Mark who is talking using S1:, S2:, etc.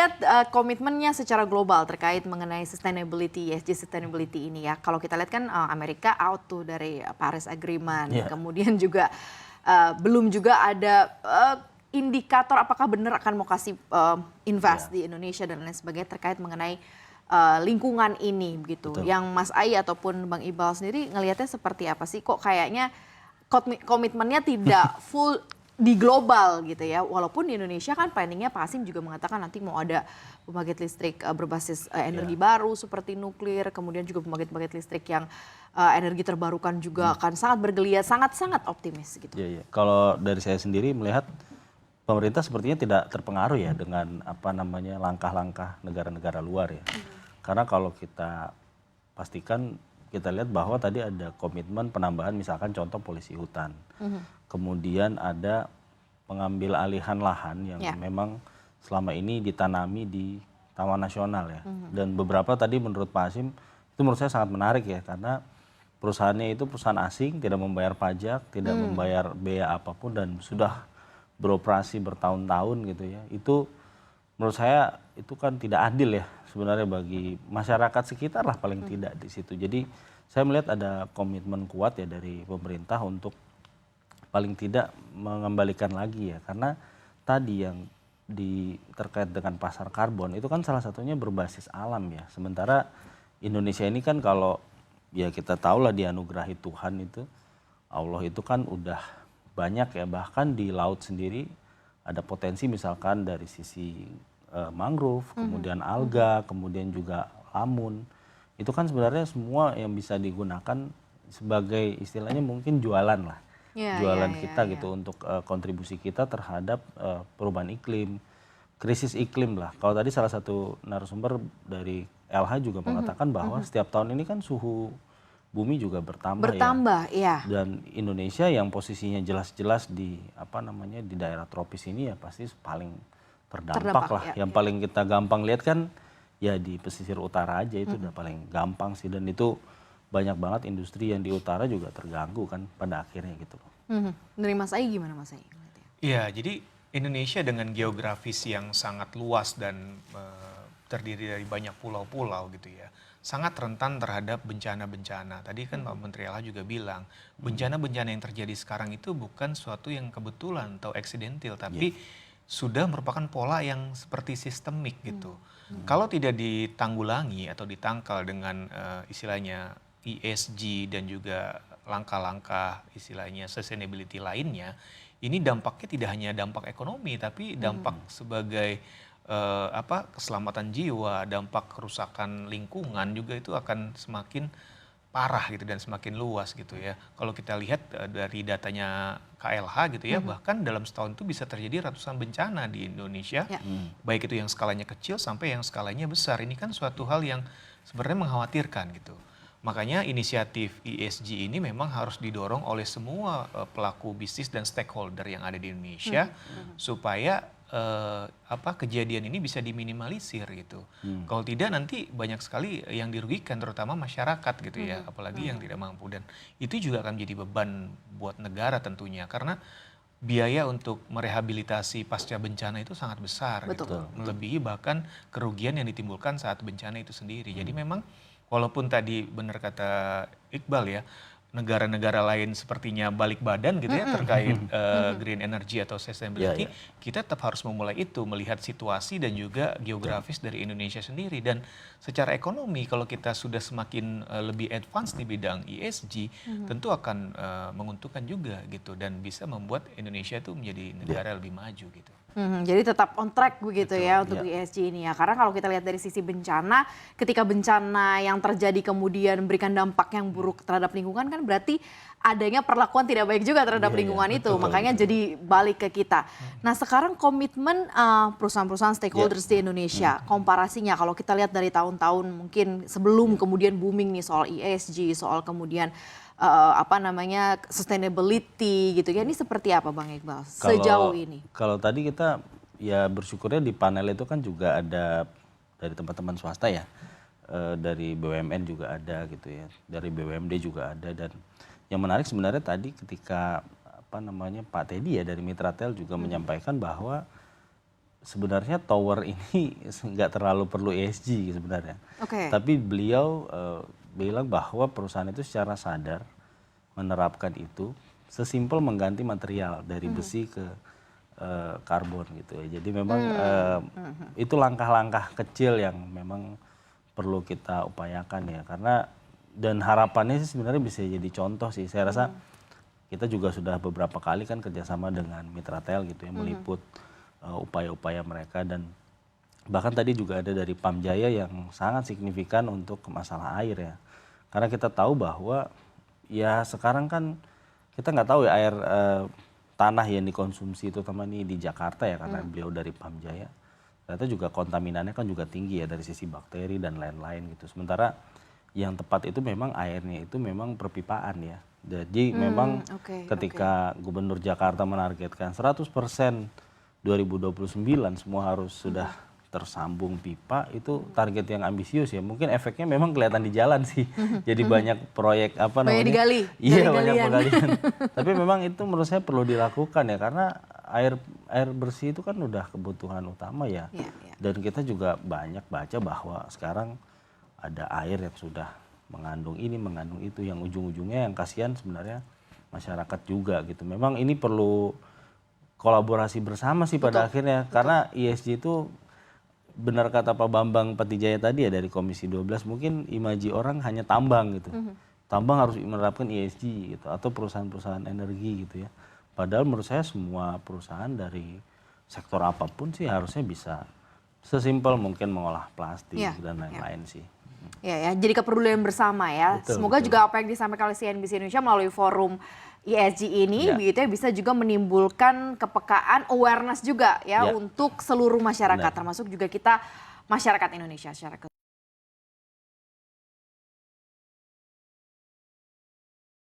S1: lihat komitmennya secara global terkait mengenai sustainability, ESG sustainability ini ya. Kalau kita lihat kan Amerika out tuh dari Paris Agreement. Kemudian juga belum juga ada indikator apakah benar akan mau kasih invest di Indonesia dan lain sebagainya terkait mengenai lingkungan ini begitu.
S2: Betul.
S1: Yang Mas Ai ataupun Bang Iqbal sendiri ngelihatnya seperti apa sih? Kok kayaknya komitmennya tidak full di global gitu ya, walaupun di Indonesia kan planningnya Pak Hasim juga mengatakan nanti mau ada pembangkit listrik berbasis energi baru seperti nuklir, kemudian juga pembangkit listrik yang energi terbarukan juga akan sangat bergeliat, sangat-sangat optimis gitu.
S2: Iya. Kalau dari saya sendiri melihat pemerintah sepertinya tidak terpengaruh ya dengan langkah-langkah negara-negara luar ya. Karena kalau kita pastikan kita lihat bahwa tadi ada komitmen penambahan misalkan contoh polisi hutan. Kemudian ada pengambil alihan lahan yang memang selama ini ditanami di Taman Nasional ya. Dan beberapa tadi menurut Pak Hasim itu menurut saya sangat menarik ya karena perusahaannya itu perusahaan asing, tidak membayar pajak, tidak membayar biaya apapun dan sudah beroperasi bertahun-tahun gitu ya. Itu menurut saya itu kan tidak adil ya sebenarnya bagi masyarakat sekitar lah paling tidak di situ. Jadi saya melihat ada komitmen kuat ya dari pemerintah untuk paling tidak mengembalikan lagi ya karena tadi yang terkait dengan pasar karbon itu kan salah satunya berbasis alam ya. Sementara Indonesia ini kan kalau ya kita tahu lah dianugerahi Tuhan itu Allah itu kan udah banyak ya bahkan di laut sendiri ada potensi misalkan dari sisi mangrove, kemudian alga, kemudian juga lamun. Itu kan sebenarnya semua yang bisa digunakan sebagai istilahnya mungkin jualan lah. Jualan kita gitu untuk kontribusi kita terhadap perubahan iklim, krisis iklim lah. Kalau tadi salah satu narasumber dari LH juga mengatakan bahwa setiap tahun ini kan suhu bumi juga bertambah ya. Dan Indonesia yang posisinya jelas-jelas di di daerah tropis ini ya pasti paling terdampak lah. Yang paling kita gampang lihat kan ya di pesisir utara aja itu udah paling gampang sih dan itu banyak banget industri yang di utara juga terganggu kan pada akhirnya gitu loh.
S1: Dari Mas Ai gimana Mas Ai?
S3: Iya, jadi Indonesia dengan geografis yang sangat luas dan terdiri dari banyak pulau-pulau gitu ya, sangat rentan terhadap bencana-bencana. Tadi kan Pak Menteri Allah juga bilang, bencana-bencana yang terjadi sekarang itu bukan suatu yang kebetulan atau accidental, tapi sudah merupakan pola yang seperti sistemik gitu. Kalau tidak ditanggulangi atau ditangkal dengan istilahnya ESG dan juga langkah-langkah istilahnya sustainability lainnya, ini dampaknya tidak hanya dampak ekonomi tapi dampak sebagai keselamatan jiwa, dampak kerusakan lingkungan juga itu akan semakin parah gitu dan semakin luas gitu ya. Kalau kita lihat dari datanya KLH gitu ya, bahkan dalam setahun itu bisa terjadi ratusan bencana di Indonesia, baik itu yang skalanya kecil sampai yang skalanya besar. Ini kan suatu hal yang sebenarnya mengkhawatirkan gitu. Makanya inisiatif ESG ini memang harus didorong oleh semua pelaku bisnis dan stakeholder yang ada di Indonesia supaya kejadian ini bisa diminimalisir gitu. Kalau tidak nanti banyak sekali yang dirugikan terutama masyarakat gitu ya, apalagi yang tidak mampu dan itu juga akan menjadi beban buat negara tentunya karena biaya untuk merehabilitasi pasca bencana itu sangat besar gitu. Melebihi bahkan kerugian yang ditimbulkan saat bencana itu sendiri. Jadi memang walaupun tadi benar kata Iqbal ya, negara-negara lain sepertinya balik badan gitu ya terkait green energy atau sustainability, kita tetap harus memulai itu, melihat situasi dan juga geografis dari Indonesia sendiri. Dan secara ekonomi kalau kita sudah semakin lebih advance di bidang ESG, tentu akan menguntungkan juga gitu dan bisa membuat Indonesia itu menjadi negara lebih maju gitu.
S1: Jadi tetap on track begitu ya untuk ESG ini ya. Karena kalau kita lihat dari sisi bencana, ketika bencana yang terjadi kemudian memberikan dampak yang buruk terhadap lingkungan kan berarti adanya perlakuan tidak baik juga terhadap lingkungan itu. Makanya jadi balik ke kita. Nah sekarang komitmen perusahaan-perusahaan stakeholders di Indonesia, komparasinya kalau kita lihat dari tahun-tahun mungkin sebelum kemudian booming nih soal ESG, soal kemudian sustainability gitu ya. Ini seperti apa Bang Iqbal sejauh ini?
S2: Kalau tadi kita ya bersyukurnya di panel itu kan juga ada dari teman-teman swasta ya, dari BUMN juga ada gitu ya, dari BUMD juga ada dan yang menarik sebenarnya tadi ketika Pak Teddy ya dari Mitratel juga menyampaikan bahwa sebenarnya tower ini nggak terlalu perlu ESG sebenarnya.
S1: Oke.
S2: Tapi beliau bilang bahwa perusahaan itu secara sadar menerapkan itu sesimpel mengganti material dari besi ke karbon gitu ya. Jadi memang itu langkah-langkah kecil yang memang perlu kita upayakan ya. Karena dan harapannya sih sebenarnya bisa jadi contoh sih. Saya rasa kita juga sudah beberapa kali kan kerjasama dengan Mitratel gitu ya, meliput upaya-upaya mereka, dan bahkan tadi juga ada dari Pamjaya yang sangat signifikan untuk masalah air ya. Karena kita tahu bahwa ya sekarang kan kita nggak tahu ya air tanah yang dikonsumsi terutama ini di Jakarta ya, karena beliau dari Pamjaya. Ternyata juga kontaminannya kan juga tinggi ya dari sisi bakteri dan lain-lain gitu. Sementara yang tepat itu memang airnya itu memang perpipaan ya. Jadi memang ketika Gubernur Jakarta menargetkan 100% 2029 semua harus sudah tersambung pipa, itu target yang ambisius ya. Mungkin efeknya memang kelihatan di jalan sih. Jadi banyak proyek apa namanya?
S1: Banyak digali.
S2: Iya, banyak penggalian. Tapi memang itu menurut saya perlu dilakukan ya, karena air bersih itu kan udah kebutuhan utama ya. Dan kita juga banyak baca bahwa sekarang ada air yang sudah mengandung ini, mengandung itu, yang ujung-ujungnya yang kasihan sebenarnya masyarakat juga gitu. Memang ini perlu kolaborasi bersama sih pada akhirnya, karena ESG itu benar kata Pak Bambang Patijaya tadi ya dari Komisi 12, mungkin imaji orang hanya tambang gitu. Tambang harus menerapkan ESG gitu, atau perusahaan-perusahaan energi gitu ya. Padahal menurut saya semua perusahaan dari sektor apapun sih harusnya bisa sesimpel mungkin mengolah plastik dan lain-lain sih.
S1: Ya, jadi kepedulian bersama ya. Semoga juga apa yang disampaikan oleh CNBC Indonesia melalui forum ESG ini begitu ya, bisa juga menimbulkan kepekaan, awareness juga ya untuk seluruh masyarakat, termasuk juga kita masyarakat Indonesia secara